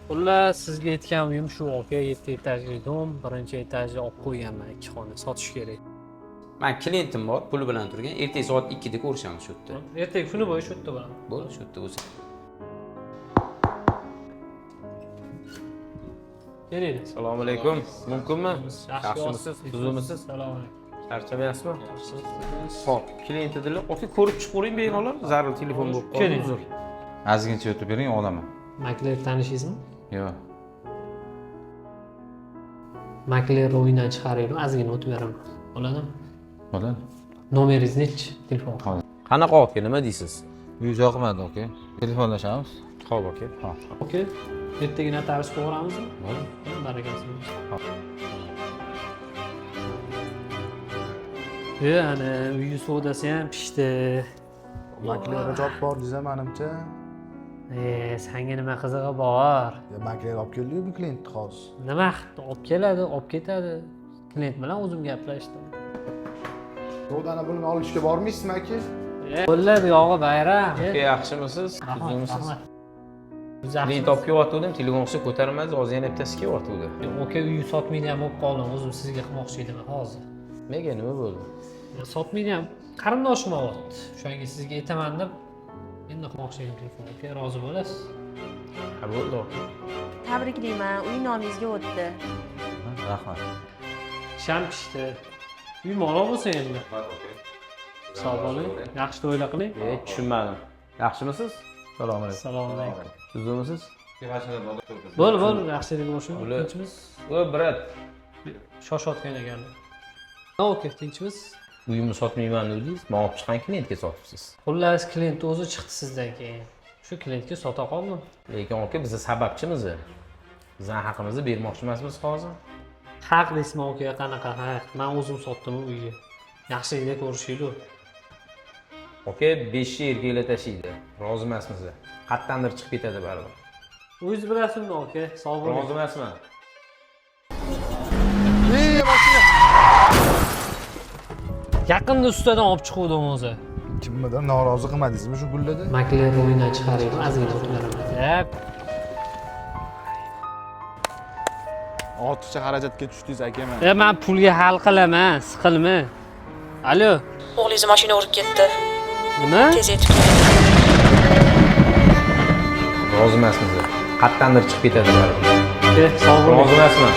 Xullas, sizga aytgan uyim shu aka, 7 etajli dom, birinchi etajni olib qo'yganman, 2 xona sotish kerak. Men klientim bor, puli bilan turgan. Ertaga soat 2 da ko'rishamiz shu yerda. Ertaga kuni bo'yi shu yerda bo'laman. Bo'ldi, shu yerda o'zi. Keling. Assalomu alaykum. Mumkinmi? Yaxshimisiz? Buzimisiz? Assalomu alaykum. Charchamayapsizmi? Xo'p, klient edilar. Aka ko'rib chiqaring bemalol, zarur telefon bo'lib qoldi. Keling. Uzr. Ozgincha o'tib bering, olaman. Makler tanishingizmi? Yo'q. Makler o'yindan chiqaraylik, ozgina o'tib beraman. Bo'ladimi? Bo'ladi. Nomeringiz nechi? Telefon. Qanaqa aka, nima deysiz? Uy yoqmadi, aka. Telefonlashamiz. Xo'p aka. Oka, ertaga notarius qo'yamizmi? Bo'ldi. Barakasi. Ana uyi savdosi ham pishdi. Makler ijod bor desa menimcha. Senga nima qizig'i bor? Makler olib keldi-yu bu klient hozir. Nima olib keladi, olib ketadi. Klient bilan o'zim gaplashdim. Savdani pulini olishga bormaysizmi aka? Bo'ladi, yog'i bayram. Aka yaxshimisiz? Buzimisiz? Rahmat. Klient olib kelyotgandim, telefonni ko'tarmadi, hozir yana bittasi kelyotdi. Aka uyi sotmaydigan bo'lib qoldim, o'zim sizga qilmoqchi edim hozir. Nega nima bo'ldi? Sotmaydigan qarindoshim bo'lyapti. O'shanga sizga aytaman deb endi qilmoqchi edim telefon. Aka, rozi bo'lasiz? Ha bo'ldi aka. Tabriklayman, uy nomingizga o'tdi. Rahmat. Sham pishdi. Uy mo'lo bo'lsa endi. Sog' bo'ling. Yaxshi to'ylar qiling. Tushunmadim. Yaxshimisiz? Assalomu alaykum. Assalomu alaykum. Tuzumisiz? Bo'l, yaxshilik bo'lsin. Tinchmiz? O, brat. Shoshayotgan ekanlar. Oka, tinchmiz? Uyimni sotmayman dedingiz, men olib chiqqan klientga sotibsiz. Xullas, klient o'zi chiqdi sizdan keyin. Shu klientga sota qoldim. Lekin aka, biz sababchimiz. Bizning haqimizni bermoqchi emasmiz hozir. Haq deysizmi aka, qanaqa haq? Men o'zim sotdim uyni. Yaxshilikda ko'rishaylik. Aka 5 erkaklar tashiydi. Rozi emasmiz. Qattandir chiqib ketadi baribir. O'zingiz bilasizmi aka? Sog' bo'ling. Rozi emasman. Yaqinda ustadan olib chiquvdim o'zi. Kimnidir norozi qilmadingizmi shu gullarda? Makler o'yindan chiqaraylik, ozgina o'tib beraman. Ortiqcha xarajatga tushdingiz aka men. Men pulga hal qilaman, siqilma. Alo. O'g'lingiz mashina urib ketdi. Nima? Tez yetib keling. Rozi emasmiz. Qattandir chiqib ketadi baribir. Sog' bo'ling. Rozi emasman.